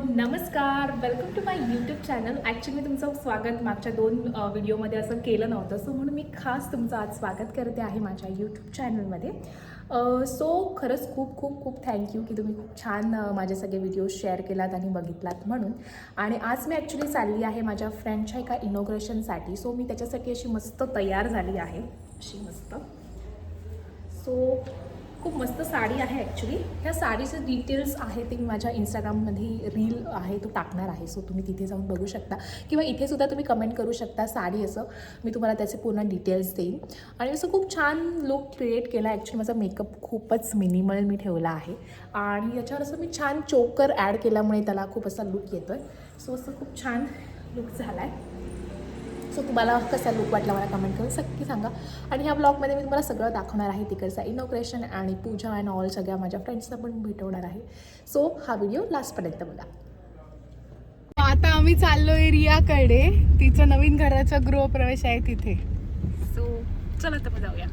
नमस्कार, welcome to my YouTube channel. Actually मी तुमचं स्वागत मागच्या 2 व्हिडिओमध्ये असं केलं नव्हतं, सो म्हणून मी खास तुमचं आज स्वागत करते आहे माझ्या यूट्यूब चॅनलमध्ये. सो खरंच खूप खूप खूप थँक्यू की तुम्ही खूप छान माझे सगळे व्हिडिओ शेअर केलात आणि बघितलात म्हणून. आणि आज मी ॲक्च्युली चालली आहे माझ्या फ्रेंडच्या एका इनॉग्रेशनसाठी. सो मी त्याच्यासाठी अशी मस्त तयार झाली आहे, अशी मस्त. सो खूप मस्त साडी आहे ॲक्च्युली. ह्या साडीचे डिटेल्स आहे ते मी माझ्या इंस्टाग्राममध्ये रील आहे तो टाकणार आहे, सो तुम्ही तिथे जाऊन बघू शकता किंवा इथेसुद्धा तुम्ही कमेंट करू शकता साडी, असं मी तुम्हाला त्याचे पूर्ण डिटेल्स देईन. आणि असं खूप छान लुक क्रिएट केला. ॲक्च्युली माझा मेकअप खूपच मिनिमल मी ठेवला आहे आणि याच्यावर असं मी छान चोकर ॲड केल्यामुळे त्याला खूप असा लुक येतो आहे. सो असं खूप छान लुक झाला आहे. सो तुम्हाला कसा लुक वाटला मला कमेंट करून नक्की सांगा. आणि ह्या ब्लॉगमध्ये मी तुम्हाला सगळं दाखवणार आहे, तिकडचा इनॉग्रेशन आणि पूजा अँड ऑल सगळ्या माझ्या फ्रेंड्सना पण भेटवणार आहे. सो हा व्हिडिओ लास्टपर्यंत बघा. आता आम्ही चाललोय रियाकडे, तिचं नवीन घराचा गृहप्रवेश आहे तिथे. सो चला तर मग जाऊया.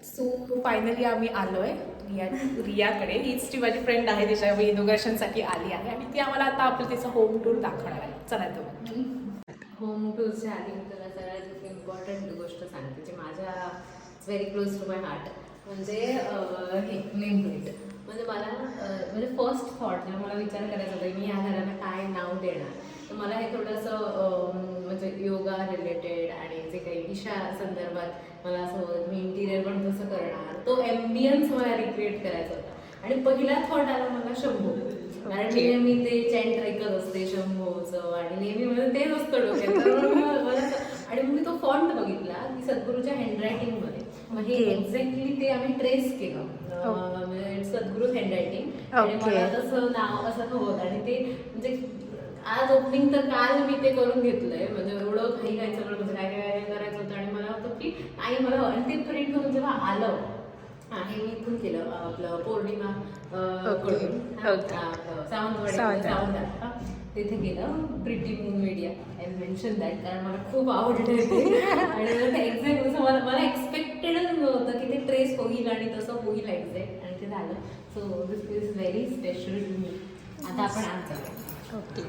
सो फायनली आम्ही आलो आहे रियाकडे. हीच ती माझी फ्रेंड आहे, तिच्या इनॉग्रेशनसाठी आली आहे आणि ती आम्हाला आता आपलं तिचं होम टूर दाखवणार आहे. चला तर होम टूरच्या आधी मी तुला सगळ्यात इम्पॉर्टंट गोष्ट सांगते जी माझ्या very close to my heart, म्हणजे हे नेम प्लेट. म्हणजे मला म्हणजे फर्स्ट थॉट जेव्हा मला विचार करायचा होता मी या घराला काय नाव देणार, तर मला हे थोडंसं म्हणजे योगा रिलेटेड आणि जे काही ईशा संदर्भात मला असं होतं मी इंटिरियर पण तसं करणार, तो ॲम्बियन्स मला रिक्रिएट करायचा होता. आणि पहिला थॉट आला मला शंभू, कारण नेहमी ते चॅन्ट ऐकत असते शंभूचं आणि नेहमी मला तेच असतं डोक्यात. आणि मग मी तो फॉन्ट बघितला की सद्गुरूच्या हँडरायटिंगमध्ये, मग हे एक्झॅक्टली ते आम्ही ट्रेस केलं, म्हणजे सद्गुरूच हँडरायटिंग आणि मला तसं नाव असं हवं. आणि ते म्हणजे आज ओपनिंग तर काल मी ते करून घेतलंय, म्हणजे एवढं काही काय सगळं म्हणजे काय काय करायचं होतं आणि मला होतं की नाही मला हवं. आणि ते प्रिंट म्हणून जेव्हा आलं हे मी इथून केलं आपलं पौर्णिमा सावंत तिथे गेलं, pretty moon media I mention that, कारण मला खूप आवडलं ते. आणि एक्झॅक्ट असं मला एक्सपेक्टेडच नव्हतं की ते ट्रेस होईल आणि तसं होईल एक्झॅक्ट, आणि ते झालं. So this is very special to me. आता आपण आज जाऊया. ओके.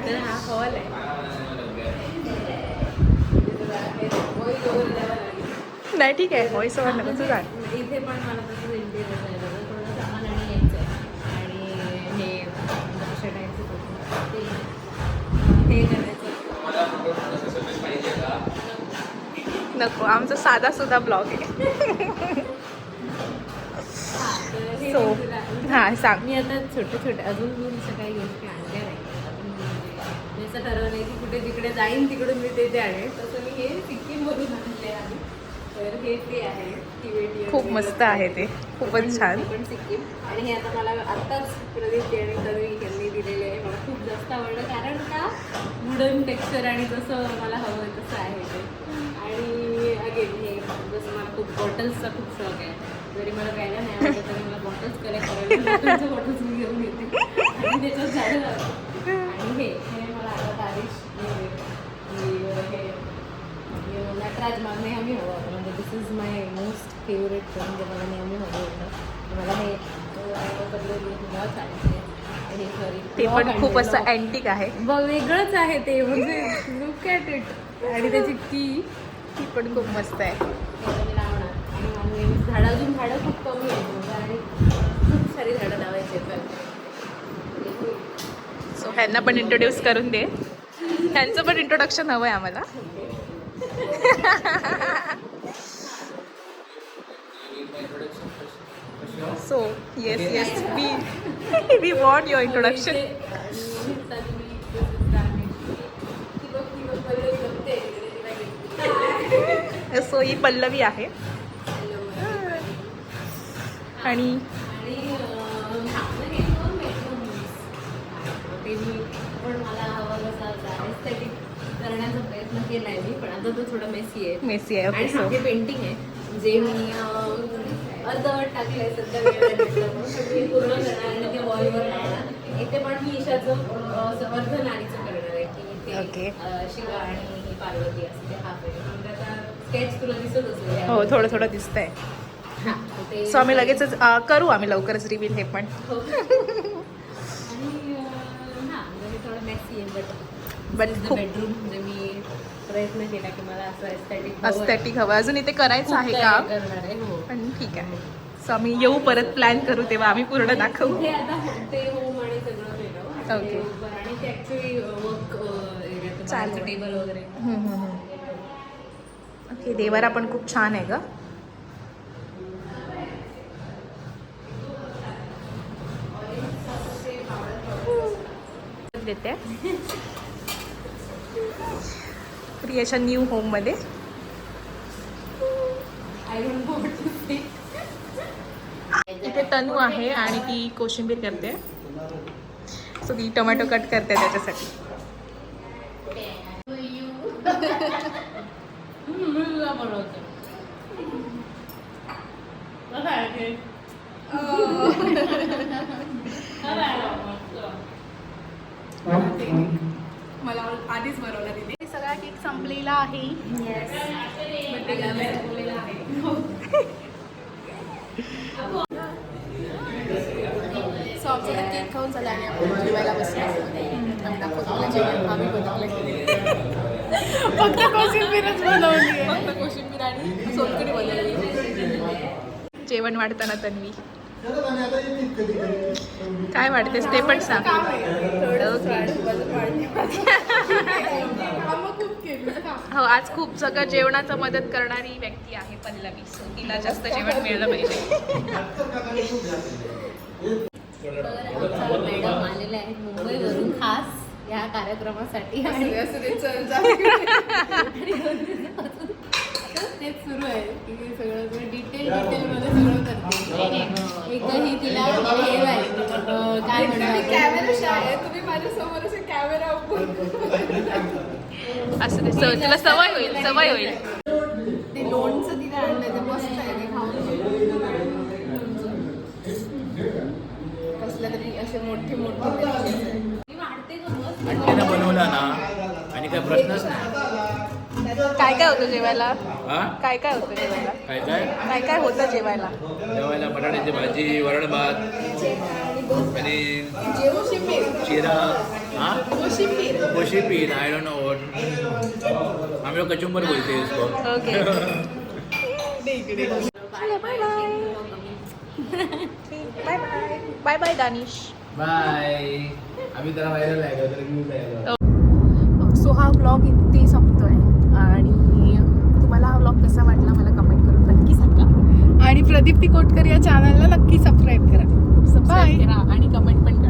तर हा हॉल आहे. नाही ठीक आहे, व्हॉइस ओव्हर नको तुझा. इथे पण मला तसं इंटिरियर करायचं होतं, थोडं सामान आणि यायचं आहे आणि हे टाईपचं हे करायचं. नको, आमचा साधा सुद्धा ब्लॉग आहे. सो हां सांग. मी आता छोटे अजून मी असं काही गोष्टी आणल्या नाही. मी असं ठरवलं आहे की कुठे जिकडे जाईन तिकडून मी ते आणेन. तसं मी हे सिक्कीममधून आणले आहे. तर हे ते आहे तिबेटियन, खूप मस्त आहे ते, खूपच छान. पण सिक्कीम. आणि हे आता मला आत्ताच प्रदीप आणि तन्वी यांनी दिलेले आहे. मला खूप जास्त आवडलं, कारण का वुडन टेक्स्चर आणि जसं मला हवं आहे तसं आहे ते. आणि अगेन हे जसं मला खूप बॉटल्सचा खूप शौक आहे, जरी मला प्यायला नाही आवडत तरी मला बॉटल्स कलेक्ट करायला बॉटल्स मी घेऊन येते आणि त्याच्यात झाडं लावते. आणि हे मला आता तारीश हे नटराज मला नेहमी हवं होतं, म्हणजे this is my most favourite film, जे मला नेहमी हवं होतं. मला हे ते पण खूप असं अँटिक आहे, वेगळंच आहे ते, म्हणजे लुक ॲट इट. आणि त्याची ती पण खूप मस्त आहे. लावणार. आणि झाडं खूप कमी आहेत आणि खूप सारी झाडं लावायची आहेत. सो ह्यांना पण इंट्रोड्यूस करून दे, ह्यांचं पण इंट्रोडक्शन हवं आहे आम्हाला. So yes we want your introduction. So ही पल्लवी आहे आणि ते मी पण मला हवं कसं एस्थेटिक करण्याचा प्रयत्न केला आहे मी, पण आता तो थोडा मेसी आहे. ओके. आणि सो हे पेंटिंग आहे जे मी अर्धवट टाकलं आहे सध्या वेळ भेटलं म्हणून, पण मी पूर्ण करणार आणि ते वॉलवर लावणार. इथे पण मी ईशाचं अर्धनारीचं करणार आहे की ते शिवा आणि पार्वती असते हा पेंटिंग. आता स्केच तुला दिसत असेल. हो, थोडं दिसतंय. हां ते सो आम्ही लगेचच करू आम्ही लवकरच रिव्हील हे पण. आणि हां म्हणजे हे थोडं मेसी आहे But खूप- बेडरूम म्हणजे मी प्रयत्न केला की मला असं एस्थेटिक अस्थेटिक हवं. अजून इथे करायचं आहे काम, करणार आहे हो. पण ठीक आहे. सो आम्ही येऊ परत प्लॅन करू तेव्हा आम्ही पूर्ण दाखवू. ते आता ते होम आणि सगळं वेगळं आणि Okay. आणि ते ॲक्च्युली वर्क एरियात चालू आहे. टेबल वगैरे ओके, देवारा पण खूप छान आहे ग. देते प्रियाच्या न्यू होम मध्ये. I don't know what to say. इथे तनू आहे आणि ती कोशिंबीर करते. सो ती टोमॅटो कट करते त्याच्यासाठी. मला आधीच बनवला तिथे. सगळा केक संपलेला आहे. सो आमचा केक खाऊन झाला आणि आपण जेवायला बसलो. आम्ही दाखवतो मला जेवण आम्ही बनवलं. फक्त कोशिंबीरच बनवली आहे. फक्त कोशिंबीर आणि सोलकढी बनवली. जेवण वाढताना तन्वी काय वाढतेस ते पण सांग. हो, आज खूप सगळं जेवणाचं मदत करणारी व्यक्ती आहे पल्लवी. सो तिला जास्त जेवण मिळलं पाहिजे. मॅडम आलेले आहेत मुंबईवरून खास या कार्यक्रमासाठी. तेच सुरू आहे की सगळं डिटेलमध्ये सगळं करते. एकही तिला हे नाही काय म्हणतात कॅमेरा आहे. तुम्ही माझ्या समोर असे कॅमेरा असं ते तुला सवय होईल. ते लोणचं तिला आणलं ते मस्त आहे. ते खाऊन कसलं तरी असे मोठे आणखीन बनवला ना आणि काय प्रश्नच नाही. काय काय होतं जेवायला? हा काय काय होतं जेवायला? काय काय काय काय होतं जेवायला? जेवायला बटाट्याची भाजी, वरण भात आणि शिरा. हाँ कोशिंबीर. आई डोंट नो व्हाट हम लोग कचुम्बर बोलते हैं इसको. Okay. Bye bye Danish. Bye. अभी जरा व्हायरल आहे तर न्यूज आहे. सो हा व्लॉग इथे संपतोय आणि तुम्हाला हा व्लॉग कसा वाटला मला कमेंट करून नक्की सांगा. आणि प्रदीप्ती कोटकर या चॅनलला नक्की सबस्क्राईब करा. सबस्क्राईब करा आणि कमेंट पण करा.